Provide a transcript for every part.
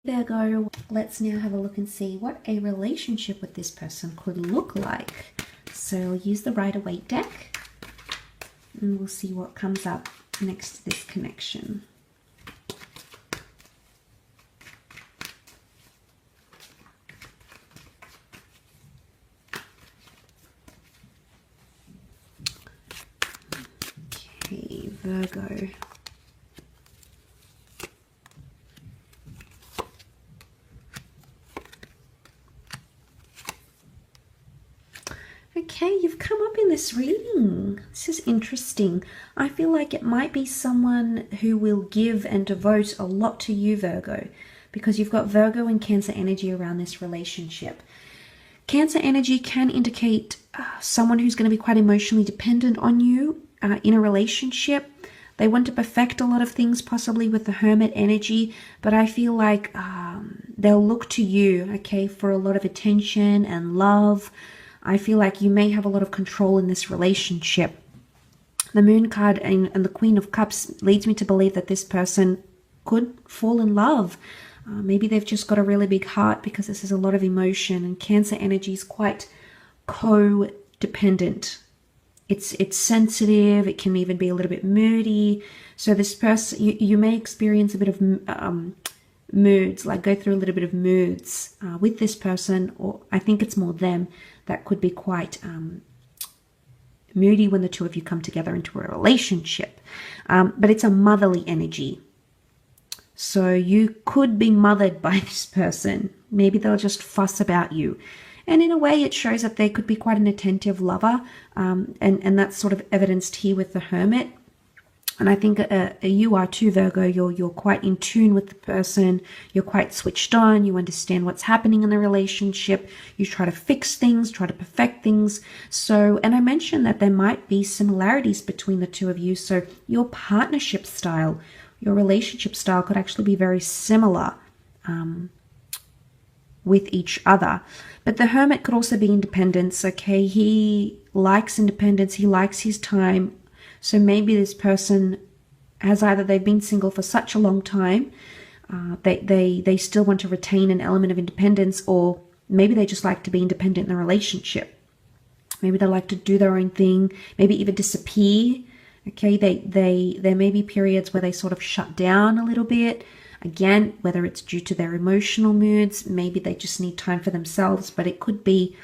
Virgo, let's now have a look and see what a relationship with this person could look like. So I'll use the Rider-Waite deck and we'll see what comes up next to this connection. Okay, Virgo. Okay, you've come up in this reading. This is interesting. I feel like it might be someone who will give and devote a lot to you, Virgo, because you've got Virgo and Cancer energy around this relationship. Cancer energy can indicate someone who's going to be quite emotionally dependent on you in a relationship. They want to perfect a lot of things, possibly with the Hermit energy, but I feel like they'll look to you, okay, for a lot of attention and love. I feel like you may have a lot of control in this relationship. The Moon card and the Queen of Cups leads me to believe that this person could fall in love. Maybe they've just got a really big heart because this is a lot of emotion, and Cancer energy is quite codependent. It's sensitive. It can even be a little bit moody. So this person, you may experience a bit of moods, like go through a little bit of moods with this person, or I think it's more them that could be quite moody when the two of you come together into a relationship. But it's a motherly energy. So you could be mothered by this person. Maybe they'll just fuss about you. And in a way, it shows that they could be quite an attentive lover. And that's sort of evidenced here with the Hermit. And I think you are too, Virgo. You're quite in tune with the person. You're quite switched on. You understand what's happening in the relationship. You try to fix things, try to perfect things. So, and I mentioned that there might be similarities between the two of you. So your partnership style, your relationship style could actually be very similar with each other. But the Hermit could also be independence, okay? He likes independence. He likes his time. So maybe this person has either they've been single for such a long time, they still want to retain an element of independence, or maybe they just like to be independent in the relationship. Maybe they like to do their own thing, maybe even disappear. Okay, there may be periods where they sort of shut down a little bit. Again, whether it's due to their emotional moods, maybe they just need time for themselves, but it could be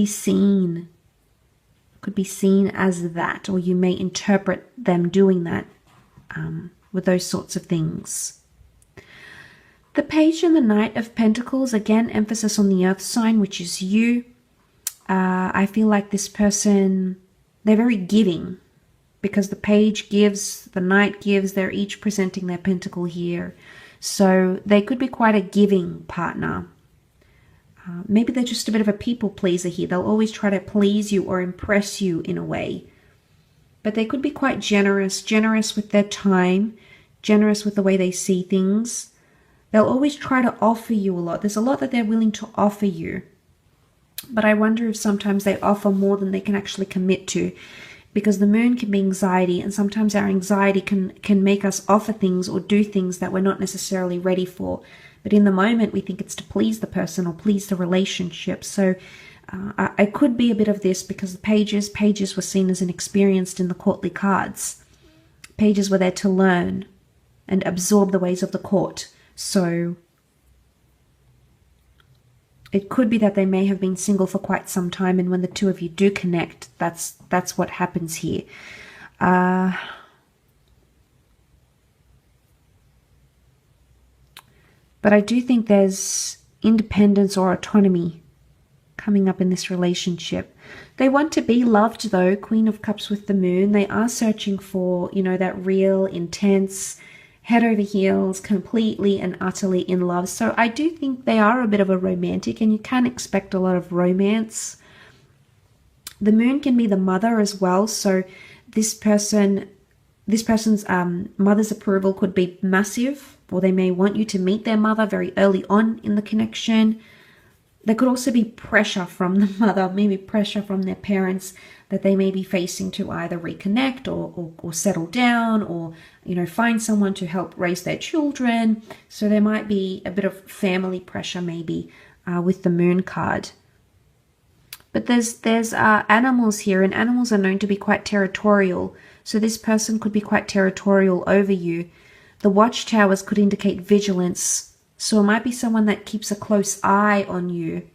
seen. Could be seen as that, or you may interpret them doing that with those sorts of things. The Page and the Knight of Pentacles, again, emphasis on the earth sign, which is you. I feel like this person, they're very giving, because the Page gives, the Knight gives, they're each presenting their pentacle here. So they could be quite a giving partner. Maybe they're just a bit of a people pleaser here. They'll always try to please you or impress you in a way. But they could be quite generous with their time, generous with the way they see things. They'll always try to offer you a lot. There's a lot that they're willing to offer you. But I wonder if sometimes they offer more than they can actually commit to, because the Moon can be anxiety, and sometimes our anxiety can make us offer things or do things that we're not necessarily ready for. But in the moment, we think it's to please the person or please the relationship. So I could be a bit of this, because the pages were seen as inexperienced in the courtly cards. Pages were there to learn and absorb the ways of the court. So it could be that they may have been single for quite some time, and when the two of you do connect, that's what happens here. But I do think there's independence or autonomy coming up in this relationship. They want to be loved, though. Queen of Cups with the Moon. They are searching for, that real, intense, head over heels, completely and utterly in love. So I do think they are a bit of a romantic, and you can expect a lot of romance. The Moon can be the mother as well. So this person's mother's approval could be massive, or they may want you to meet their mother very early on in the connection. There could also be pressure from the mother, maybe pressure from their parents that they may be facing to either reconnect or settle down, or, you know, find someone to help raise their children. So there might be a bit of family pressure maybe with the Moon card. But there's animals here, and animals are known to be quite territorial. So this person could be quite territorial over you. The watchtowers could indicate vigilance. So it might be someone that keeps a close eye on you.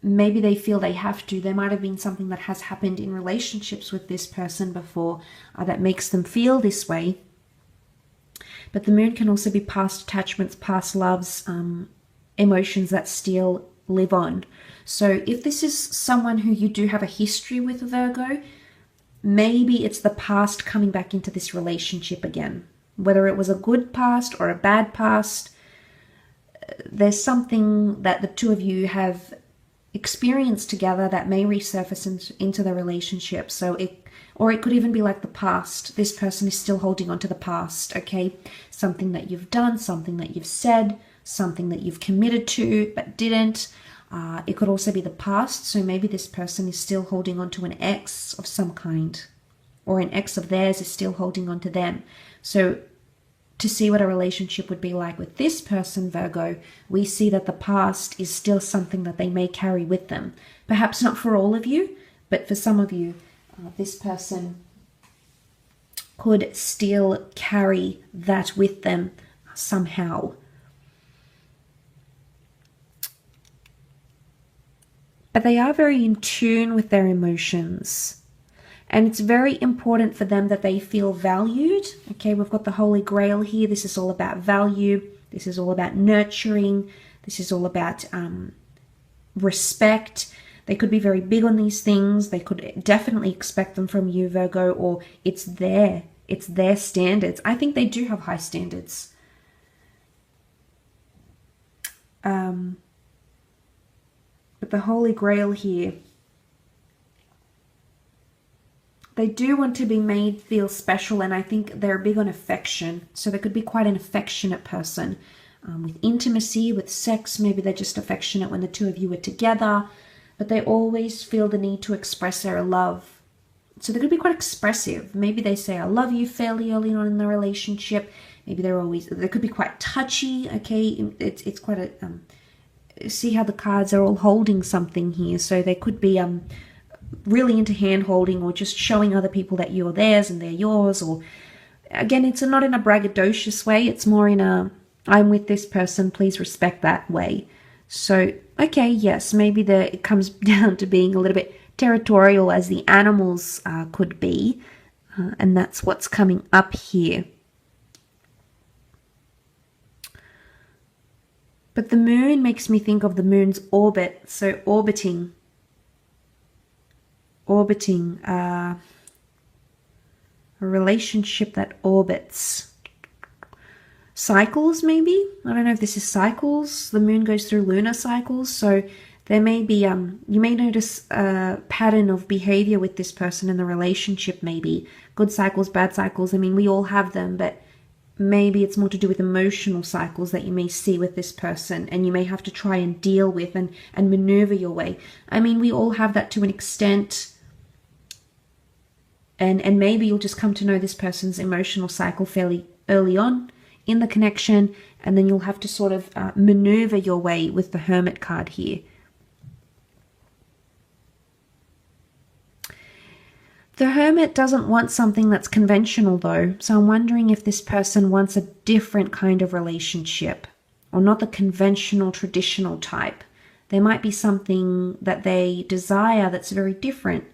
Maybe they feel they have to. There might have been something that has happened in relationships with this person before that makes them feel this way. But the Moon can also be past attachments, past loves, emotions that still live on. So if this is someone who you do have a history with, Virgo, maybe it's the past coming back into this relationship again. Whether it was a good past or a bad past, there's something that the two of you have experienced together that may resurface into the relationship. So it could even be like the past. This person is still holding on to the past, okay? Something that you've done, something that you've said, something that you've committed to but didn't. It could also be the past. So maybe this person is still holding on to an ex of some kind, or an ex of theirs is still holding on to them. So to see what a relationship would be like with this person, Virgo, we see that the past is still something that they may carry with them. Perhaps not for all of you, but for some of you, this person could still carry that with them somehow. But they are very in tune with their emotions. And it's very important for them that they feel valued. Okay, we've got the Holy Grail here. This is all about value. This is all about nurturing. This is all about respect. They could be very big on these things. They could definitely expect them from you, Virgo, or it's their standards. I think they do have high standards. But the Holy Grail here, they do want to be made feel special, and I think they're big on affection. So they could be quite an affectionate person with intimacy, with sex. Maybe they're just affectionate when the two of you are together, but they always feel the need to express their love. So they could be quite expressive. Maybe they say, I love you fairly early on in the relationship. Maybe they could be quite touchy. Okay, it's quite a... see how the cards are all holding something here. So they could be really into hand holding, or just showing other people that you're theirs and they're yours. Or again, it's not in a braggadocious way. It's more in a, I'm with this person, please respect that way. So, okay, yes, maybe it comes down to being a little bit territorial, as the animals could be. And that's what's coming up here. But the Moon makes me think of the Moon's orbit. So orbiting a relationship that orbits. Cycles, maybe? I don't know if this is cycles. The Moon goes through lunar cycles. So there may be, you may notice a pattern of behavior with this person in the relationship, maybe. Good cycles, bad cycles. I mean, we all have them, but maybe it's more to do with emotional cycles that you may see with this person, and you may have to try and deal with and maneuver your way. I mean, we all have that to an extent. And maybe you'll just come to know this person's emotional cycle fairly early on in the connection, and then you'll have to sort of maneuver your way with the Hermit card here. The Hermit doesn't want something that's conventional though, so I'm wondering if this person wants a different kind of relationship, or not the conventional, traditional type. There might be something that they desire that's very different.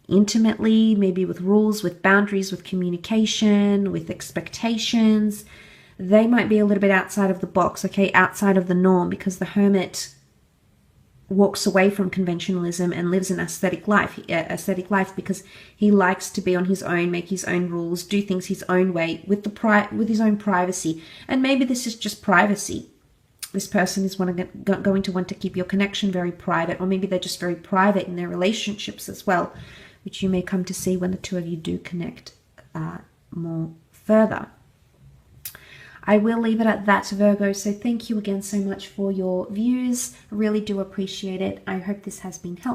Intimately, maybe with rules, with boundaries, with communication, with expectations. They might be a little bit outside of the box, okay, outside of the norm, because the Hermit walks away from conventionalism and lives an aesthetic life because he likes to be on his own, make his own rules, do things his own way with his own privacy. And maybe this is just privacy. This person is going to want to keep your connection very private, or maybe they're just very private in their relationships as well, which you may come to see when the two of you do connect more further. I will leave it at that, Virgo. So thank you again so much for your views. I really do appreciate it. I hope this has been helpful.